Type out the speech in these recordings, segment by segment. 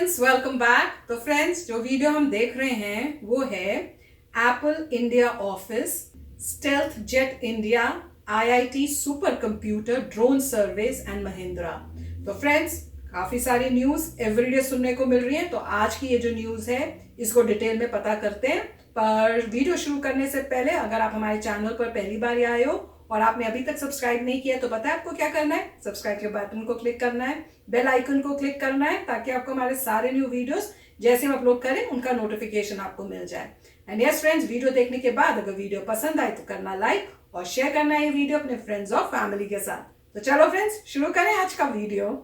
Friends, welcome back. तो friends, जो video हम देख रहे हैं वो है Apple India office, stealth jet India, IIT super computer, drone service and Mahindra. तो फ्रेंड्स, काफी सारी न्यूज एवरीडे सुनने को मिल रही है। तो आज की ये जो न्यूज है इसको डिटेल में पता करते हैं। पर वीडियो शुरू करने से पहले अगर आप हमारे चैनल पर पहली बार आए हो और आपने अभी तक सब्सक्राइब नहीं किया तो पता है आपको क्या करना है। सब्सक्राइब के बटन को क्लिक करना है, बेल आइकन को क्लिक करना है, ताकि आपको हमारे सारे न्यू वीडियोस जैसे हम अपलोड करें उनका नोटिफिकेशन आपको मिल जाए। एंड यस फ्रेंड्स, वीडियो देखने के बाद अगर वीडियो पसंद आए तो करना लाइक और शेयर करना है ये वीडियो अपने फ्रेंड्स और फैमिली के साथ। तो चलो फ्रेंड्स, शुरू करें आज का वीडियो।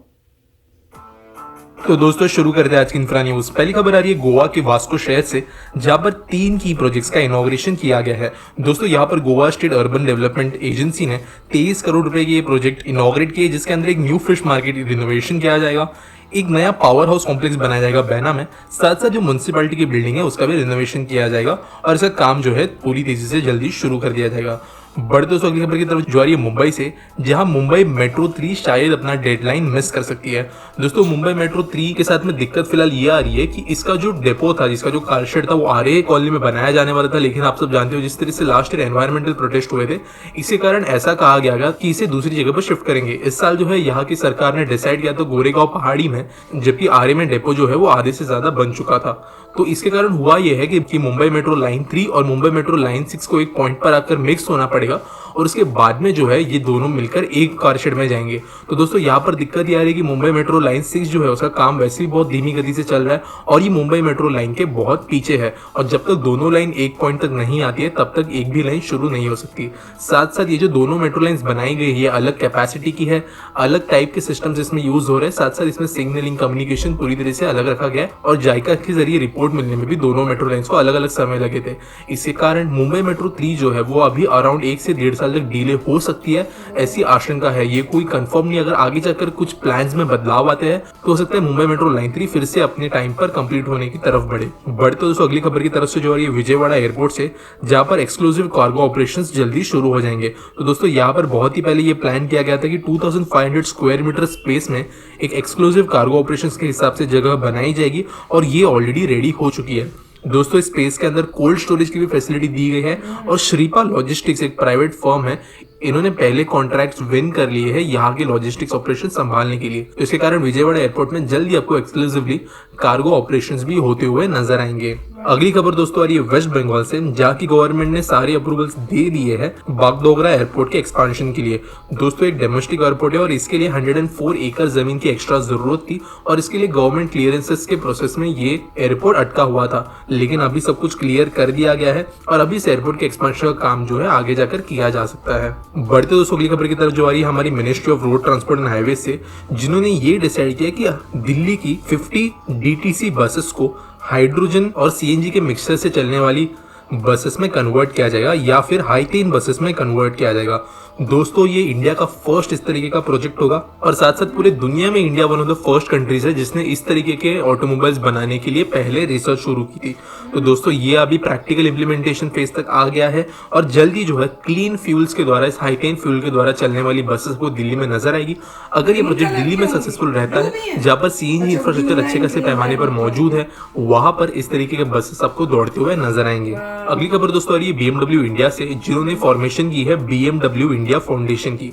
तो दोस्तों शुरू करते हैं आज की इंफ्रा न्यूज। पहली खबर आ रही है गोवा के वास्को शहर से, जहां पर 3 की प्रोजेक्ट्स का इनॉग्रेशन किया गया है। दोस्तों यहां पर Goa state urban development agency ने 23 करोड़ रुपए की ये प्रोजेक्ट इनॉग्रेट किए, जिसके अंदर एक न्यू फिश मार्केट रिनोवेशन किया जाएगा, एक नया पावर हाउस कॉम्प्लेक्स बनाया जाएगा बैना में, साथ साथ जो म्युनिसिपैलिटी की बिल्डिंग है उसका भी रिनोवेशन किया जाएगा और इसका काम जो है पूरी तेजी से जल्दी शुरू कर दिया जाएगा। बढ़ते दोस्तों अगली खबर की तरफ जो आ रही है मुंबई से, जहां मुंबई मेट्रो 3 शायद अपना डेडलाइन मिस कर सकती है। दोस्तों मुंबई मेट्रो 3 के साथ में दिक्कत फिलहाल ये आ रही है कि इसका जो डेपो था, जिसका जो कार शेड था, वो आरए कॉलोनी में बनाया जाने वाला था। लेकिन आप सब जानते हो जिस तरह से लास्ट ईयर एनवायरमेंटल प्रोटेस्ट हुए थे, इसी कारण ऐसा कहा गया कि इसे दूसरी जगह पर शिफ्ट करेंगे। इस साल जो है यहाँ की सरकार ने डिसाइड किया था गोरेगांव पहाड़ी में, जबकि आरए में डेपो जो है वो आधे से ज्यादा बन चुका था। तो इसके कारण हुआ यह है कि मुंबई मेट्रो लाइन 3 और मुंबई मेट्रो लाइन 6 को एक पॉइंट पर आकर मिक्स होना पड़ेगा और उसके बाद में जो है ये दोनों मिलकर एक कार शेड में जाएंगे। तो दोस्तों यहाँ पर दिक्कत ये आ रही है कि मुंबई मेट्रो लाइन 6 जो है उसका काम वैसे ही बहुत धीमी गति से चल रहा है और ये मुंबई मेट्रो लाइन के बहुत पीछे है, और जब तक दोनों लाइन एक पॉइंट तक नहीं आती है तब तक एक भी लाइन शुरू नहीं हो सकती। साथ साथ ये जो दोनों मेट्रो लाइन बनाई गई है अलग कैपेसिटी की है, अलग टाइप के सिस्टम इसमें यूज हो रहे हैं, साथ साथ इसमें सिग्नलिंग कम्युनिकेशन पूरी तरह से अलग रखा गया है और जायका के जरिए रिपोर्ट मिलने में भी दोनों मेट्रो लाइन्स को अलग अलग समय लगे थे। इसके कारण मुंबई मेट्रो 3 जो है वो अभी अराउंड 1 से 1.5 साल तक डिले हो सकती है, ऐसी आशंका है। ये कोई कंफर्म नहीं, अगर आगे जाकर कुछ प्लान्स में बदलाव आते हैं तो हो सकता है मुंबई मेट्रो लाइन 3 फिर से अपने टाइम पर कंप्लीट होने की तरफ बढ़े तो दोस्तों अगली खबर की तरफ से जो आ रही है विजयवाड़ा एयरपोर्ट से, जहां पर एक्सक्लूसिव कार्गो ऑपरेशंस जल्दी शुरू हो जाएंगे। तो दोस्तों यहाँ पर बहुत ही पहले ये प्लान किया गया था कि 2500 स्क्वायर मीटर स्पेस में एक एक्सक्लूसिव कार्गो ऑपरेशंस के हिसाब से जगह बनाई जाएगी और ये ऑलरेडी रेडी हो चुकी है। दोस्तों स्पेस के अंदर कोल्ड स्टोरेज की भी फैसिलिटी दी गई है और श्रीपा लॉजिस्टिक्स एक प्राइवेट फर्म है, इन्होंने पहले कॉन्ट्रैक्ट्स विन कर लिए हैं यहाँ के लॉजिस्टिक्स ऑपरेशन संभालने के लिए। तो इसके कारण विजयवाड़ा एयरपोर्ट में जल्दी आपको एक्सक्लूसिवली कार्गो ऑपरेशंस भी होते हुए नजर आएंगे। अगली खबर दोस्तों आ रही है वेस्ट बंगाल से, जहाँ की गवर्नमेंट ने सारे अप्रूवल्स दे दिए हैं बागडोगरा एयरपोर्ट के एक्सपांशन के लिए। दोस्तों एक डोमेस्टिक एयरपोर्ट है और इसके लिए 104 एकड़ जमीन की एक्स्ट्रा जरूरत थी और इसके लिए गवर्नमेंट क्लियरेंसेस के प्रोसेस में ये एयरपोर्ट अटका हुआ था, लेकिन अभी सब कुछ क्लियर कर दिया गया है और अभी इस एयरपोर्ट के एक्सपांशन का काम जो है आगे जाकर किया जा सकता है। बढ़ते दोस्तों अगली खबर की तरफ जो आ रही है हमारी ministry of road transport and highway से, जिन्होंने ये डिसाइड किया कि दिल्ली की 50 डीटीसी बसेस को हाइड्रोजन और सीएनजी के मिक्सचर से चलने वाली बसेस में कन्वर्ट किया जाएगा या फिर हाईटेन बसेस में कन्वर्ट किया जाएगा। दोस्तों ये इंडिया का फर्स्ट इस तरीके का प्रोजेक्ट होगा और साथ साथ पूरे दुनिया में India one of the first countries है जिसने इस तरीके के ऑटोमोबाइल्स बनाने के लिए पहले रिसर्च शुरू की थी। तो दोस्तों ये अभी प्रैक्टिकल इंप्लीमेंटेशन फेज तक आ गया है और जल्दी जो है क्लीन फ्यूल्स के द्वारा, इस हाईटेन फ्यूल के द्वारा चलने वाली बसेस को दिल्ली में नजर आएगी। अगर ये प्रोजेक्ट दिल्ली में सक्सेसफुल रहता है, जहाँ पर सीएनजी इंफ्रास्ट्रक्चर अच्छे खासे पैमाने पर मौजूद है, वहां पर इस तरीके के बसेस आपको दौड़ते हुए नजर आएंगे। अगली खबर दोस्तों आ रही है BMW इंडिया से, जिन्होंने फॉर्मेशन की है BMW इंडिया फाउंडेशन की।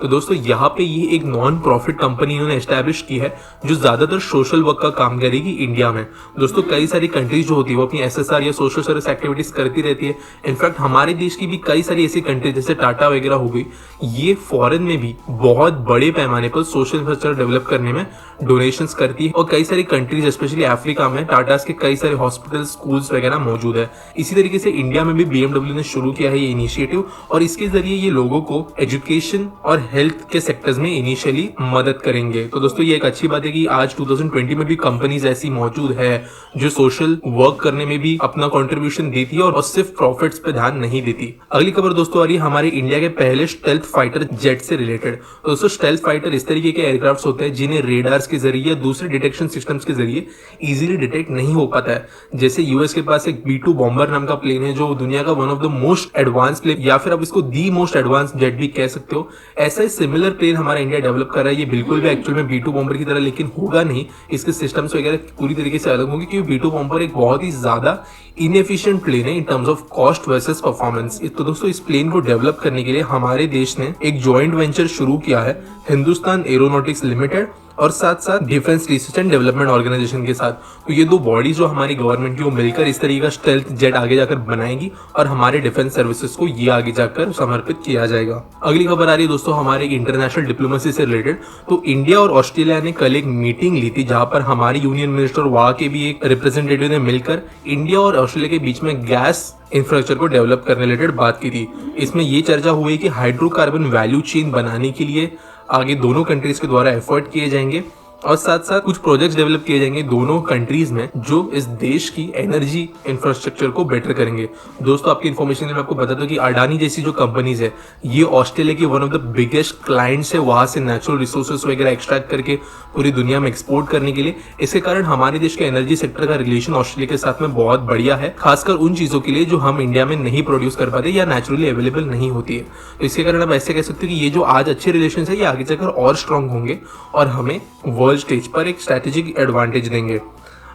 तो दोस्तों यहाँ पे ये एक नॉन प्रॉफिट कंपनी इन्होंने एस्टैब्लिश की है जो ज्यादातर सोशल वर्क का काम करेगी इंडिया में। दोस्तों कई सारी कंट्रीज जो होती है वो अपनी एसएसआर या सोशल सर्विस एक्टिविटीज करती रहती है। इनफैक्ट हमारे देश की भी कई सारी ऐसी कंट्रीज जैसे टाटा वगैरह हो गई, ये फॉरेन में भी बहुत बड़े पैमाने पर सोशल इंफ्रास्ट्रक्चर डेवलप करने में डोनेशंस करती है और कई सारी कंट्रीज स्पेशली अफ्रीका में टाटा के कई सारे हॉस्पिटल, स्कूल्स वगैरह मौजूद है। इसी तरीके से इंडिया में भी BMW ने शुरू किया है ये इनिशिएटिव और इसके जरिए ये लोगों को एजुकेशन और हेल्थ के सेक्टर्स में इनिशियली मदद करेंगे। तो दोस्तों ये एक अच्छी बात है कि आज 2020 में भी कंपनीज ऐसी मौजूद है जो सोशल वर्क करने में भी अपना कंट्रीब्यूशन देती है और सिर्फ प्रॉफिट्स पे ध्यान नहीं देती। अगली खबर दोस्तों आ रही है हमारे इंडिया के पहले स्टेल्थ फाइटर जेट से रिलेटेड। दोस्तों स्टेल्थ फाइटर इस तरीके के एयरक्राफ्ट होते हैं जिन्हें रेडार्स के जरिए, दूसरे डिटेक्शन सिस्टम्स के जरिए इजीली डिटेक्ट नहीं हो पाता है। जैसे यूएस के पास एक B2 बॉम्बर नाम का प्लेन है जो दुनिया का one of the most advance plane या फिर आप इसको दी मोस्ट एडवांस जेट भी कह सकते हो। ऐसा ही सिमिलर प्लेन हमारा इंडिया डेवलप कर रहा है। ये बिल्कुल भी एक्चुअल में B2 बॉम्बर की तरह लेकिन होगा नहीं, इसके सिस्टम्स वगैरह पूरी तरीके से अलग होंगे, क्योंकि B2 बॉम्बर एक बहुत ही ज्यादा इनएफिशिएंट प्लेन है in terms of cost versus performance. तो दोस्तों इस प्लेन को डेवलप करने के लिए हमारे देश ने एक जॉइंट वेंचर शुरू किया है हिंदुस्तान एरोनॉटिक्स लिमिटेड और साथ साथ defence research and development organisation के साथ। तो ये दो बॉडीज जो हमारी गवर्नमेंट की वो मिलकर इस तरीके का स्टेल्थ जेट आगे जाकर बनाएगी और हमारे डिफेंस सर्विसेज को ये आगे जाकर समर्पित किया जाएगा। अगली खबर आ रही है दोस्तों हमारे इंटरनेशनल डिप्लोमेसी से रिलेटेड। तो इंडिया और ऑस्ट्रेलिया ने कल एक मीटिंग ली थी जहां पर हमारी यूनियन मिनिस्टर वहां के भी एक रिप्रेजेंटेटिव ने मिलकर इंडिया और ऑस्ट्रेलिया के बीच में गैस इंफ्रास्ट्रक्चर को डेवलप करने रिलेटेड बात की थी। इसमें ये चर्चा हुई कि हाइड्रोकार्बन वैल्यू चेन बनाने के लिए आगे दोनों कंट्रीज के द्वारा एफर्ट किए जाएंगे और साथ साथ कुछ प्रोजेक्ट्स डेवलप किए जाएंगे दोनों कंट्रीज में जो इस देश की एनर्जी इंफ्रास्ट्रक्चर को बेटर करेंगे। दोस्तों आपकी इन्फॉर्मेशन में आपको बता दूं कि अडानी जैसी जो कंपनीज है ये ऑस्ट्रेलिया की one of the biggest clients है, वहां से नेचुरल रिसोर्सेस वगैरह एक्सट्रैक्ट करके पूरी दुनिया में एक्सपोर्ट करने के लिए। इसके कारण हमारे देश के एनर्जी सेक्टर का रिलेशन ऑस्ट्रेलिया के साथ में बहुत बढ़िया है, खासकर उन चीजों के लिए जो हम इंडिया में नहीं प्रोड्यूस कर पाते या नेचुरली अवेलेबल नहीं होती है। तो इसके कारण आप ऐसे कह सकते हो कि ये जो आज अच्छे रिलेशन है ये आगे जाकर और स्ट्रांग होंगे और हमें वर्ल्ड स्टेज पर एक स्ट्रेटेजिक एडवांटेज देंगे।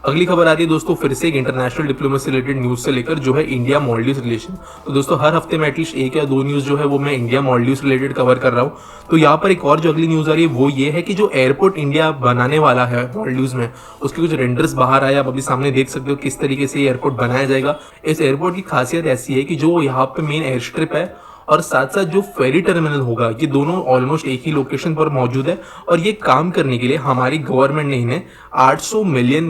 अगली खबर आ रही है दोस्तों फिर से एक इंटरनेशनल डिप्लोमेसी रिलेटेड न्यूज से लेकर जो है इंडिया मालदीव्स रिलेशन। तो दोस्तों हर हफ्ते में एटलीस्ट एक या दो न्यूज जो है वो मैं इंडिया मालदीव्स रिलेटेड कवर कर रहा हूँ। तो यहाँ पर एक और जो अगली न्यूज आ रही है वो ये है कि जो एयरपोर्ट इंडिया बनाने वाला है मालदीव्स में उसके कुछ रेंडर्स बाहर आए। आप अभी सामने देख सकते हो किस तरीके से एयरपोर्ट बनाया जाएगा। इस एयरपोर्ट की खासियत ऐसी है कि जो यहाँ पे मेन एयर स्ट्रिप है और साथ साथ जो फेरी टर्मिनल होगा ये दोनों ऑलमोस्ट एक ही लोकेशन पर मौजूद है और ये काम करने के लिए हमारी गवर्नमेंट ने इन्हें $800 मिलियन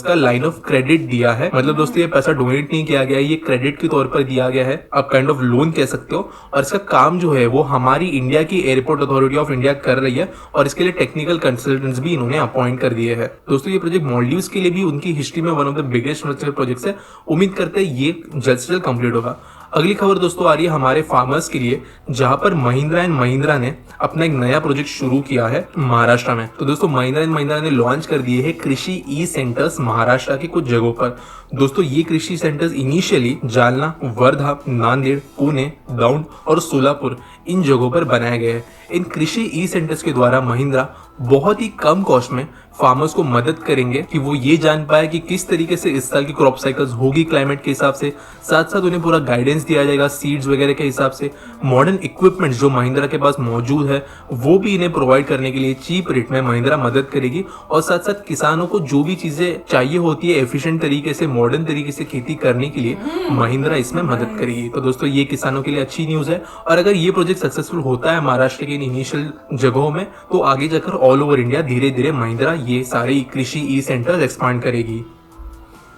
का लाइन ऑफ क्रेडिट दिया है। मतलब दोस्तों ये पैसा डोनेट नहीं किया गया है, ये क्रेडिट के तौर पर दिया गया है, आप काइंड ऑफ लोन कह सकते हो। और इसका काम जो है वो हमारी इंडिया की एयरपोर्ट अथॉरिटी ऑफ इंडिया कर रही है और इसके लिए टेक्निकल कंसल्टेंट्स भी इन्होंने अपॉइंट कर दिए हैं। दोस्तों ये प्रोजेक्ट मालदीव्स के लिए भी उनकी हिस्ट्री में one of the biggest projects है। उम्मीद करते हैं ये जल्द से जल्द कंप्लीट होगा। अगली खबर दोस्तों आ रही है हमारे फार्मर्स के लिए जहां पर महिंद्रा एंड महिंद्रा ने अपना एक नया प्रोजेक्ट शुरू किया है महाराष्ट्र में। तो दोस्तों महिंद्रा एंड महिंद्रा ने लॉन्च कर दिए हैं कृषि ई सेंटर्स महाराष्ट्र के कुछ जगहों पर। दोस्तों ये कृषि सेंटर्स इनिशियली जालना, वर्धा, नांदेड़, पुणे, दौंड और सोलापुर इन जगहों पर बनाए गए हैं। इन कृषि ई सेंटर्स के द्वारा महिंद्रा बहुत ही कम कॉस्ट में फार्मर्स को मदद करेंगे कि वो ये जान पाए कि किस तरीके से इस साल की क्रॉप साइकिल्स होगी क्लाइमेट के हिसाब से। साथ साथ उन्हें पूरा गाइडेंस दिया जाएगा सीड्स वगैरह के हिसाब से। मॉडर्न इक्विपमेंट जो महिंद्रा के पास मौजूद है वो भी इन्हें प्रोवाइड करने के लिए चीप रेट में महिंद्रा मदद करेगी और साथ साथ किसानों को जो भी चीजें चाहिए होती है एफिशिएंट तरीके से, मॉडर्न तरीके से खेती करने के लिए महिंद्रा इसमें मदद करेगी। तो दोस्तों ये किसानों के लिए अच्छी न्यूज है और अगर ये प्रोजेक्ट सक्सेसफुल होता है महाराष्ट्र के इन इनिशियल जगहों में तो आगे जाकर ऑल ओवर इंडिया धीरे धीरे महिंद्रा ये सारे कृषि ई सेंटर्स एक्सपांड करेगी।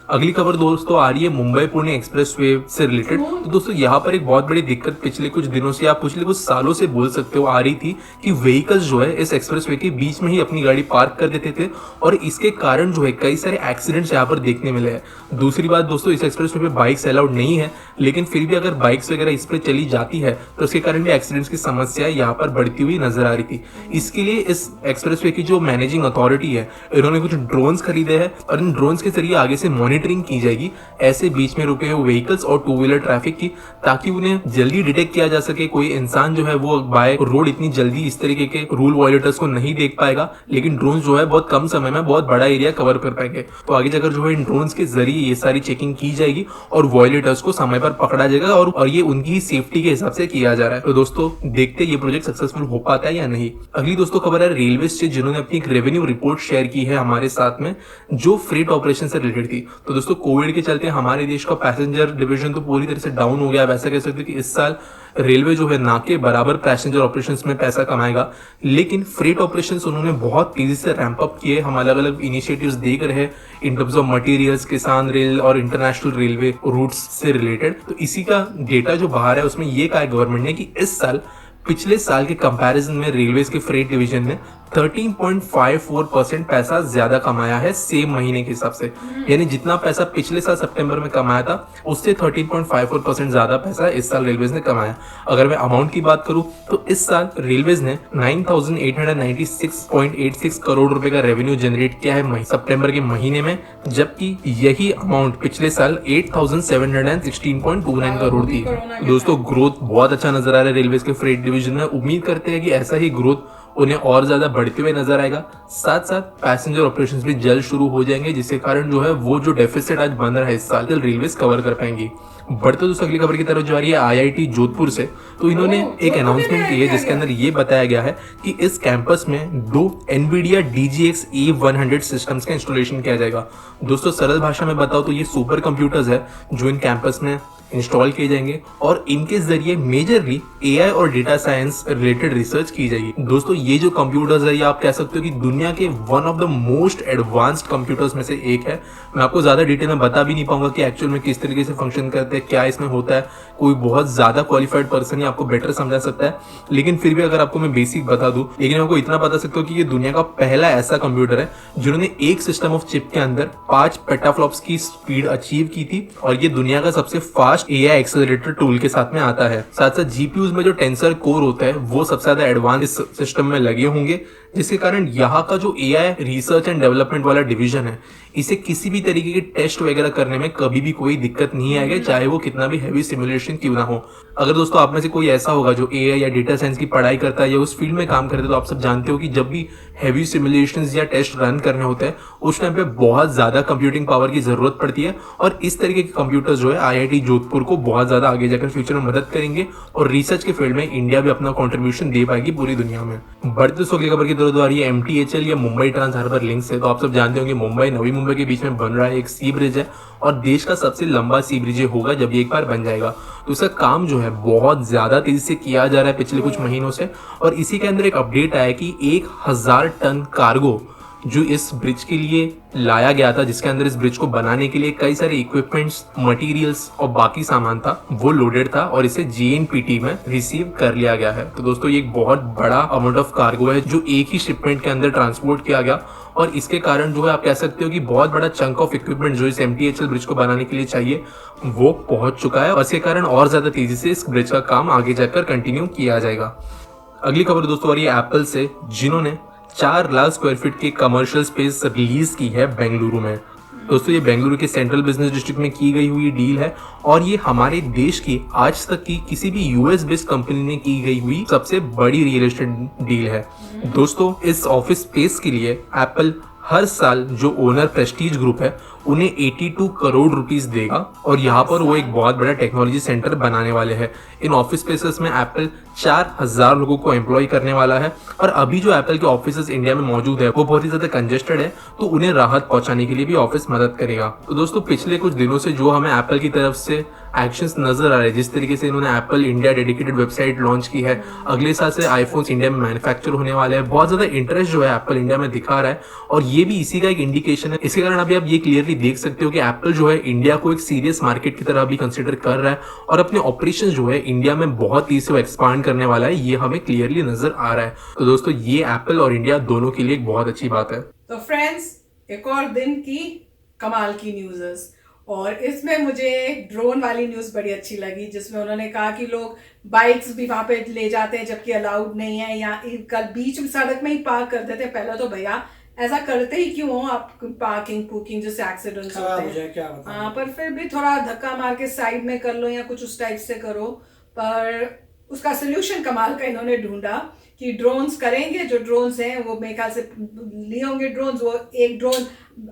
अगली खबर दोस्तों आ रही है मुंबई पुणे एक्सप्रेसवे से रिलेटेड। तो दोस्तों यहाँ पर एक बहुत बड़ी दिक्कत पिछले कुछ दिनों से या पिछले कुछ सालों से बोल सकते हो आ रही थी कि व्हीकल्स जो है इस एक्सप्रेसवे के बीच में ही अपनी गाड़ी पार्क कर देते थे और इसके कारण जो है कई सारे एक्सीडेंट्स यहाँ पर देखने मिले हैं। दूसरी बात दोस्तों इस एक्सप्रेसवे पे बाइक्स अलाउड नहीं है, लेकिन फिर भी अगर बाइक्स वगैरह इस पर चली जाती है तो उसके कारण भी एक्सीडेंट्स की समस्या यहाँ पर बढ़ती हुई नजर आ रही थी। इसके लिए इस एक्सप्रेसवे की जो मैनेजिंग अथॉरिटी है इन्होंने कुछ ड्रोन्स खरीदे हैं और इन ड्रोन्स के जरिए आगे से मॉनिटरिंग की जाएगी ऐसे बीच में रुके हुए व्हीकल्स और टू व्हीलर ट्रैफिक की, ताकि उन्हें जल्दी डिटेक्ट किया जा सके। कोई इंसान जो है वो बाय रोड इतनी जल्दी इस तरीके के रूल वायलेटर्स को नहीं देख पाएगा, लेकिन ड्रोन जो है बहुत कम समय में बहुत बड़ा एरिया कवर कर पाएंगे। तो आगे जाकर जो है इन ड्रोन्स के जरिए ये सारी चेकिंग की जाएगी और वायलेटर्स को समय पर पकड़ा जाएगा और ये उनकी सेफ्टी के हिसाब से किया जा रहा है। तो दोस्तों देखते ये प्रोजेक्ट सक्सेसफुल हो पाता है या नहीं। अगली दोस्तों खबर है रेलवे से जिन्होंने अपनी एक रेवेन्यू रिपोर्ट शेयर की है हमारे साथ में जो फ्रेट ऑपरेशन से रिलेटेड थी। तो दोस्तों कोविड के चलते हमारे देश का पैसेंजर डिवीजन तो पूरी तरह से डाउन हो गया। वैसा कह सकते हैं कि इस साल रेलवे जो है ना के बराबर पैसेंजर ऑपरेशंस में पैसा कमाएगा, लेकिन फ्रेट ऑपरेशंस उन्होंने बहुत तेजी से रैंप अप किए। हम अलग अलग इनिशिएटिव्स देख रहे हैं इन टर्म्स ऑफ मटेरियल्स, किसान रेल और इंटरनेशनल रेलवे रूट्स से रिलेटेड। तो इसी का डेटा जो बाहर है उसमें ये कहा गवर्नमेंट ने कि इस साल पिछले साल के कंपैरिजन में रेलवेज के फ्रेट डिवीजन ने 13.54% पैसा ज्यादा कमाया है सेम महीने के हिसाब से। यानी जितना पैसा पिछले साल सितंबर में कमाया था उससे 13.54% ज्यादा पैसा इस साल रेलवेज ने कमाया। अगर मैं अमाउंट की बात करूं तो इस साल रेलवेज ने 9,896.86 करोड़ रुपए का रेवेन्यू जनरेट किया है सितंबर के महीने में, जबकि यही अमाउंट पिछले साल 8,716.29 करोड़ थी। दोस्तों ग्रोथ बहुत अच्छा नजर आ रहा है रेलवेज के फ्रेट डिवीजन में। उम्मीद करते हैं कि ऐसा ही ग्रोथ उन्हें और ज्यादा बढ़ते हुए नजर आएगा। साथ साथ पैसेंजर ऑपरेशंस भी जल्द शुरू हो जाएंगे, जिसके कारण जो है वो जो डेफिसिट आज बन रहा है इस साल रेलवेज कवर कर पाएंगी। बढ़ते दोस्तों अगली खबर की तरफ जा रही है आईआईटी जोधपुर से। तो इन्होंने एक अनाउंसमेंट की है जिसके अंदर ये बताया गया है कि इस कैंपस में 2 एनवीडिया DGX A100 सिस्टम्स का इंस्टॉलेशन किया जाएगा। दोस्तों सरल भाषा में बताओ तो ये सुपर कंप्यूटर्स है जो इन कैंपस में इंस्टॉल किए जाएंगे और इनके जरिए मेजरली एआई और डेटा साइंस रिलेटेड रिसर्च की जाएगी। दोस्तों ये जो कंप्यूटर्स है ये आप कह सकते हो कि दुनिया के one of the most advanced computers में से एक है। मैं आपको ज्यादा डिटेल में बता भी नहीं पाऊंगा कि एक्चुअल में किस तरीके से फंक्शन करते हैं, क्या इसमें होता है। कोई बहुत ज्यादा क्वालिफाइड पर्सन ही आपको बेटर समझा सकता है, लेकिन फिर भी अगर आपको मैं बेसिक बता दूं, लेकिन आपको इतना बता सकता हूँ कि ये दुनिया का पहला ऐसा कंप्यूटर है जिन्होंने एक सिस्टम ऑफ चिप के अंदर 5 पेटाफ्लॉप्स की स्पीड अचीव की थी और ये दुनिया का सबसे फास्ट एआई एक्सेलरेटर टूल के साथ में आता है। साथ साथ जीपीयूज में जो टेंसर कोर होता है वो सबसे ज्यादा एडवांस इस सिस्टम में लगे होंगे, जिसके कारण यहाँ का जो एआई रिसर्च एंड डेवलपमेंट वाला डिवीजन है इसे किसी भी तरीके के टेस्ट वगैरह करने में कभी भी कोई दिक्कत नहीं आएगी, चाहे वो कितना भी हैवी सिमुलेशन क्यों ना हो। अगर दोस्तों आप में से कोई ऐसा होगा जो एआई या डेटा साइंस की पढ़ाई करता है या उस फील्ड में काम करता है, तो आप सब जानते हो कि जब भी हैवी सिमुलेशंस या टेस्ट रन करने होते हैं उस टाइम पे बहुत ज्यादा कंप्यूटिंग पावर की जरूरत पड़ती है और इस तरीके के कंप्यूटर्स जो है आईआईटी जोधपुर को बहुत ज्यादा आगे जाकर फ्यूचर में मदद करेंगे और रिसर्च के फील्ड में इंडिया भी अपना कॉन्ट्रीब्यूशन दे पाएगी पूरी दुनिया में। बढ़ते अगली खबर की तरफ आ रही है MTHL या मुंबई ट्रांस हार्बर लिंक से। तो आप सब जानते होंगे मुंबई नवी मुंबई के बीच में बन रहा है एक सी ब्रिज है और देश का सबसे लंबा सी ब्रिज होगा जब ये एक बार बन जाएगा। तो इसका काम जो है बहुत ज्यादा तेजी से किया जा रहा है पिछले कुछ महीनों से और इसी के अंदर एक अपडेट आया कि 1000 टन कार्गो जो इस ब्रिज के लिए लाया गया था, जिसके अंदर इस ब्रिज को बनाने के लिए कई सारे इक्विपमेंट्स, मटेरियल्स और बाकी सामान था, वो लोडेड था और इसे JNPT में रिसीव कर लिया गया है। तो दोस्तों ये एक बहुत बड़ा अमाउंट ऑफ कार्गो है जो एक ही शिपमेंट के अंदर ट्रांसपोर्ट किया गया और इसके कारण जो है आप कह सकते हो कि बहुत बड़ा चंक ऑफ इक्विपमेंट जो इस MTHL ब्रिज को बनाने के लिए चाहिए वो पहुंच चुका है और इसके कारण और ज्यादा तेजी से इस ब्रिज का काम आगे जाकर कंटिन्यू किया जाएगा। अगली खबर दोस्तों आ रही है एप्पल से, जिन्होंने 4 लाख स्क्वायर फीट की कमर्शियल स्पेस रिलीज की है बेंगलुरु में। दोस्तों ये बेंगलुरु के सेंट्रल बिजनेस डिस्ट्रिक्ट में की गई हुई डील है और ये हमारे देश की आज तक की किसी भी US बेस्ड कंपनी ने की गई हुई सबसे बड़ी रियल एस्टेट डील है। दोस्तों इस ऑफिस स्पेस के लिए एप्पल हर साल जो ओनर प्रेस्टीज ग्रुप है उन्हें 82 करोड़ रुपीस देगा और यहाँ पर वो एक बहुत बड़ा टेक्नोलॉजी सेंटर बनाने वाले हैं। इन ऑफिस स्पेसेस में एप्पल 4000 लोगों को एम्प्लॉय करने वाला है और अभी जो एप्पल के ऑफिस इंडिया में मौजूद है वो बहुत ही ज्यादा कंजेस्टेड है, तो उन्हें राहत पहुंचाने के लिए भी ऑफिस मदद करेगा। तो दोस्तों पिछले कुछ दिनों से जो हमें एप्पल की तरफ से एक्शंस नजर आ रहे हैं, जिस तरीके से इन्होंने Apple India dedicated website launch की है, अगले साल से आईफोन्स इंडिया में मैन्युफैक्चर होने वाले हैं, बहुत ज्यादा इंटरेस्ट जो है एप्पल इंडिया में दिखा रहा है और ये भी इसी का एक इंडिकेशन है। इसके कारण अभी आप ये क्लियरली देख सकते हो कि एप्पल जो है इंडिया को एक सीरियस मार्केट की तरह भी कंसिडर कर रहा है और अपने ऑपरेशन जो है इंडिया में बहुत तेजी से एक्सपांड करने वाला है, ये हमें क्लियरली नजर आ रहा है। तो दोस्तों ये एप्पल और इंडिया दोनों के लिए एक बहुत अच्छी बात है। तो फ्रेंड्स एक और दिन की कमाल की न्यूज़ और इसमें मुझे ड्रोन वाली न्यूज़ बड़ी अच्छी लगी, जिसमें उन्होंने कहा कि लोग बाइक्स भी वहां पे ले जाते हैं जबकि अलाउड नहीं है, या कल बीच में सड़क में ही पार्क कर देते हैं। पहले तो भैया ऐसा करते ही क्यों हो आप, पार्किंग पुकिंग जैसे एक्सीडेंट्स होते हैं। हाँ पर फिर भी थोड़ा धक्का मार के साइड में कर लो या कुछ उस टाइप से करो। पर उसका सोल्यूशन कमाल का इन्होंने ढूंढा कि ड्रोन्स करेंगे। जो ड्रोन्स हैं वो मेरे ख्याल से लिए होंगे ड्रोन्स, वो एक ड्रोन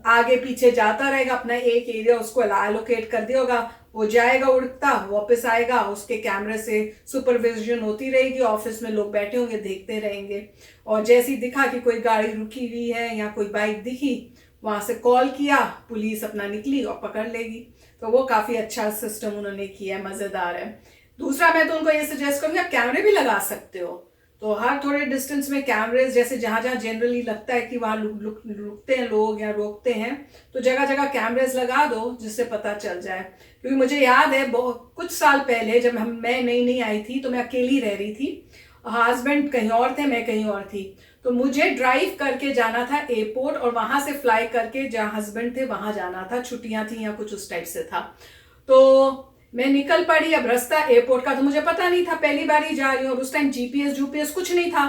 आगे पीछे जाता रहेगा, अपना एक एरिया उसको एलोकेट कर दिया होगा, वो जाएगा उड़ता वापस आएगा, उसके कैमरे से सुपरविजन होती रहेगी, ऑफिस में लोग बैठे होंगे देखते रहेंगे और जैसे ही दिखा कि कोई गाड़ी रुकी हुई है या कोई बाइक दिखी वहां से कॉल किया, पुलिस अपना निकली और पकड़ लेगी। तो वो काफी अच्छा सिस्टम उन्होंने किया है, मजेदार है। दूसरा मैं तो उनको ये सजेस्ट करूंगी आप कैमरे भी लगा सकते हो, तो हर थोड़े डिस्टेंस में कैमरेज, जैसे जहां जहां जनरली लगता है कि वहां रुकते हैं लोग या रोकते हैं, तो जगह जगह कैमरेज लगा दो जिससे पता चल जाए। क्योंकि मुझे याद है कुछ साल पहले जब मैं नई आई थी तो मैं अकेली रह रही थी, हस्बैंड कहीं और थे, मैं कहीं और थी, तो मुझे ड्राइव करके जाना था एयरपोर्ट और वहां से फ्लाई करके जहाँ हस्बैंड थे वहां जाना था, छुट्टियां थी या कुछ उस टाइप से था। तो मैं निकल पड़ी। अब रास्ता एयरपोर्ट का तो मुझे पता नहीं था, पहली बार ही जा रही हूँ और उस टाइम जीपीएस कुछ नहीं था,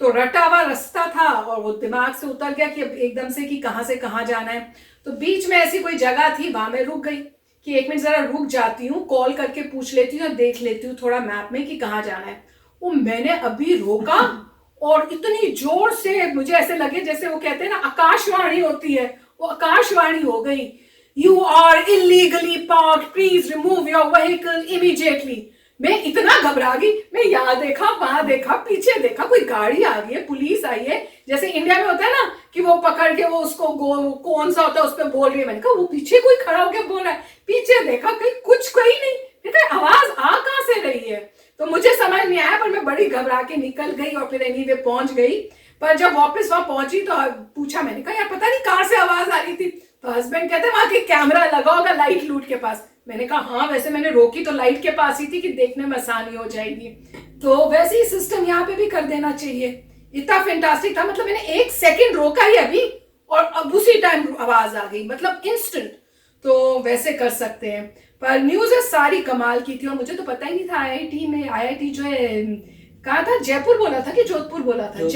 तो रटा हुआ रास्ता था और वो दिमाग से उतर गया कि अब एकदम से कहाँ से कहाँ जाना है। तो बीच में ऐसी कोई जगह थी, वहां मैं रुक गई कि 1 मिनट जरा रुक जाती हूँ, कॉल करके पूछ लेती हूँ और देख लेती हूँ थोड़ा मैप में कि कहाँ जाना है। वो मैंने अभी रोका और इतनी जोर से मुझे ऐसे लगे जैसे वो कहते हैं ना आकाशवाणी होती है, वो आकाशवाणी हो गई, you are illegally parked, please remove your vehicle immediately. मैं इतना घबरा गई, मैं यहाँ देखा वहां देखा पीछे देखा, कोई गाड़ी आ गई है, पुलिस आई है, जैसे इंडिया में होता है ना कि वो पकड़ के वो उसको कौन सा होता है उस पर बोल रही है। मैंने कहा वो पीछे कोई खड़ा होकर बोल रहा है, पीछे देखा कहीं कुछ कोई नहीं, देखा आवाज आ कहां से रही है। तो मुझे समझ नहीं आया, पर मैं बड़ी घबरा के निकल गई और फिर एनीवे पहुंच गई। पर जब वापस वहां पहुंची तो पूछा, मैंने कहा यार पता नहीं कहां से आवाज आ रही थी। तो हस्बैंड कहते वहां के कैमरा लगा होगा लाइट लूट के पास। मैंने कहा हाँ, वैसे मैंने रोकी तो लाइट के पास ही थी कि देखने में आसानी हो जाएगी। तो वैसे ही सिस्टम यहाँ पे भी कर देना चाहिए। इतना फैंटास्टिक था, मतलब मैंने 1 सेकंड रोका ही अभी और अब उसी टाइम आवाज आ गई, मतलब इंस्टेंट। तो वैसे कर सकते हैं। पर न्यूज सारी कमाल की थी और मुझे तो पता ही नहीं था आईआईटी जो है कहा था, जयपुर बोला था कि जोधपुर बोला था,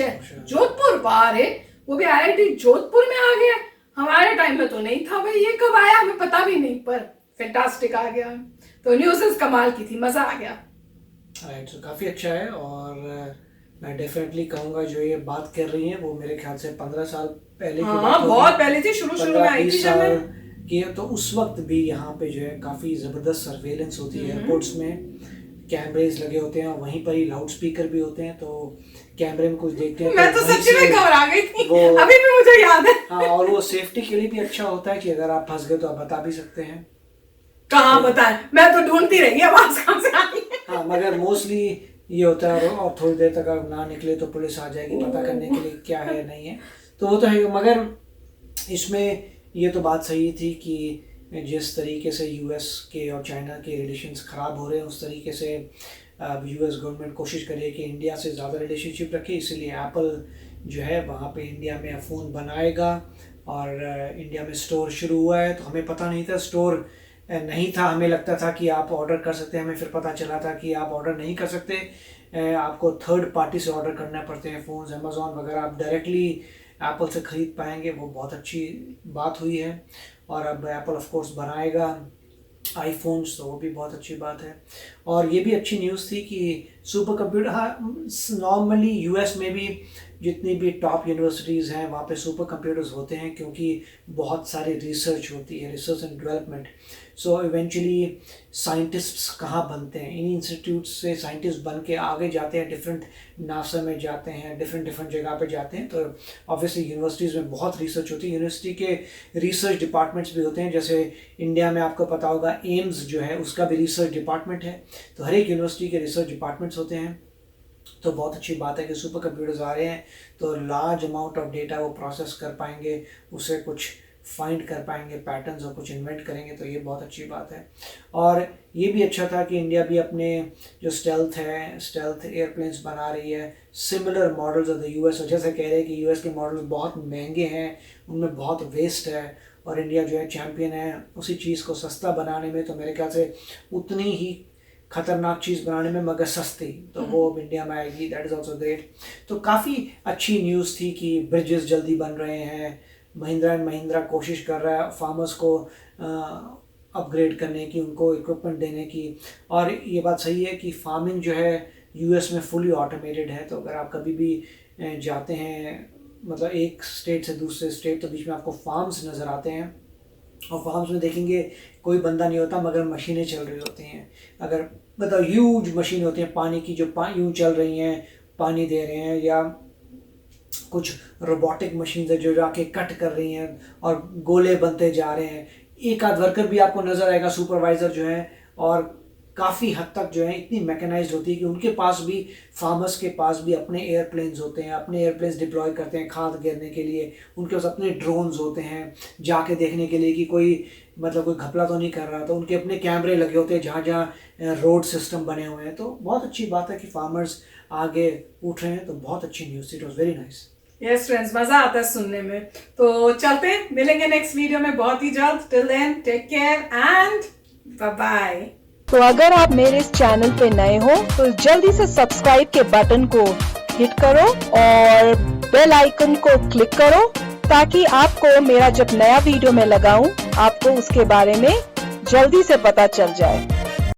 जोधपुर। वाह रे, वो भी आईआईटी जोधपुर में आ गया। हमारे टाइम में तो नहीं था भाई, ये कब आया हमें पता भी नहीं, पर फैंटास्टिक आ गया। तो न्यूज़ कमाल की थी, मजा आ गया। तो काफ़ी अच्छा है और मैं डेफिनेटली कहूँगा जो ये बात कर रही हैं वो मेरे ख्याल से 15 साल पहले की बात होगी। बहुत पहले थी, शुरू में आई थी जब मैं की है। तो उस वक्त भी यहाँ पे जो है काफ़ी ज़बरदस्त सर्वेलेंस होती है। एयरपोर्ट्स में कैमरेज लगे होते हैं और वहीं पर ही लाउड स्पीकर भी होते हैं, तो कैमरे में कुछ देखते हैं। मैं तो सच्ची में घबरा गई थी, अभी भी मुझे याद है। हाँ, और वो सेफ्टी के लिए भी अच्छा होता है कि अगर आप फंस गए तो आप बता भी सकते हैं। कहाँ बताएं, मैं तो ढूंढती रही आवाज कहाँ से आई। हाँ, मगर मोस्टली ये होता है और थोड़ी देर तक अगर ना निकले तो पुलिस आ जाएगी पता करने के लिए क्या है नहीं है, तो वो तो है। मगर इसमें ये तो बात सही थी कि जिस तरीके से यूएस के और चाइना के रिलेशंस ख़राब हो रहे हैं उस तरीके से यूएस गवर्नमेंट कोशिश कर रही है कि इंडिया से ज़्यादा रिलेशनशिप रखे। इसीलिए एप्पल जो है वहाँ पे इंडिया में फ़ोन बनाएगा और इंडिया में स्टोर शुरू हुआ है। तो हमें पता नहीं था, स्टोर नहीं था, हमें लगता था कि आप ऑर्डर कर सकते हैं। हमें फिर पता चला था कि आप ऑर्डर नहीं कर सकते, आपको थर्ड पार्टी से ऑर्डर करना पड़ते हैं फ़ोन्स, अमेज़ॉन वगैरह। आप डायरेक्टली एप्पल से ख़रीद पाएंगे, वो बहुत अच्छी बात हुई है। और अब एप्पल ऑफ कोर्स बनाएगा आईफोन्स, तो वो भी बहुत अच्छी बात है। और ये भी अच्छी न्यूज़ थी कि सुपर कंप्यूटर, हाँ नॉर्मली यूएस में भी जितनी भी टॉप यूनिवर्सिटीज़ हैं वहाँ पे सुपर कंप्यूटर्स होते हैं क्योंकि बहुत सारी रिसर्च होती है, research and development. So eventually scientists कहाँ बनते हैं, इन इंस्टीट्यूट्स से साइंटिस्ट बन के आगे जाते हैं, डिफरेंट नासा में जाते हैं, डिफरेंट जगह पे जाते हैं। तो ऑब्वियसली यूनिवर्सिटीज़ में बहुत रिसर्च होती है, यूनिवर्सिटी के रिसर्च डिपार्टमेंट्स भी होते हैं। जैसे इंडिया में आपको पता होगा एम्स जो है उसका भी रिसर्च डिपार्टमेंट है, तो हर एक यूनिवर्सिटी के रिसर्च डिपार्टमेंट्स होते हैं। तो बहुत अच्छी बात है कि सुपर कंप्यूटर्स आ रहे हैं तो लार्ज अमाउंट ऑफ डेटा वो प्रोसेस कर पाएंगे, उसे कुछ फाइंड कर पाएंगे पैटर्न्स और कुछ इन्वेंट करेंगे, तो ये बहुत अच्छी बात है। और ये भी अच्छा था कि इंडिया भी अपने जो स्टेल्थ एयरप्लेन्स बना रही है, similar models of the US. जैसे कह रहे हैं कि यूएस के मॉडल्स बहुत महंगे हैं, उनमें बहुत वेस्ट है और इंडिया जो है चैम्पियन है उसी चीज़ को सस्ता बनाने में। तो मेरे ख्याल से उतनी ही खतरनाक चीज़ बनाने में मगर सस्ती, तो वो अब इंडिया में आएगी, दैट इज़ ऑल्सो ग्रेट। तो काफ़ी अच्छी न्यूज़ थी कि ब्रिजेस जल्दी बन रहे हैं, महिंद्रा एंड महिंद्रा कोशिश कर रहा है फार्मर्स को अपग्रेड करने की, उनको इक्विपमेंट देने की। और ये बात सही है कि फार्मिंग जो है यूएस में फुली ऑटोमेटेड है। तो अगर आप कभी भी जाते हैं मतलब एक स्टेट से दूसरे स्टेट, तो बीच में आपको फार्म्स नज़र आते हैं और फार्म्स में देखेंगे कोई बंदा नहीं होता मगर मशीनें चल रही होती हैं। अगर मतलब ह्यूज मशीन होती हैं पानी की, जो यूँ चल रही हैं, पानी दे रहे हैं, या कुछ रोबोटिक मशीन है जो जाके कट कर रही हैं और गोले बनते जा रहे हैं। एक आध वर्कर भी आपको नज़र आएगा, सुपरवाइज़र जो है, और काफ़ी हद तक जो है इतनी मैकेनाइज्ड होती है कि उनके पास भी, फार्मर्स के पास भी अपने एयरप्लेन्स होते हैं, अपने एयरप्लेन्स डिप्लॉय करते हैं खाद गिरने के लिए, उनके पास अपने ड्रोन्स होते हैं जाके देखने के लिए कि कोई मतलब कोई घपला तो नहीं कर रहा। तो उनके अपने कैमरे लगे होते हैं जहाँ जहाँ रोड सिस्टम बने हुए हैं। तो बहुत अच्छी बात है कि फार्मर्स आगे उठ रहे हैं, तो बहुत अच्छी न्यूज़ थी, it was very nice. Yes friends, मजा आता है सुनने में। तो चलते हैं, मिलेंगे नेक्स्ट वीडियो में बहुत ही जल्द। Till then take care and bye bye. तो अगर आप मेरे इस चैनल पे नए हो तो जल्दी से सब्सक्राइब के बटन को हिट करो और बेल आइकन को क्लिक करो ताकि आपको मेरा जब नया वीडियो मैं लगाऊं आपको उसके बारे में जल्दी से पता चल जाए।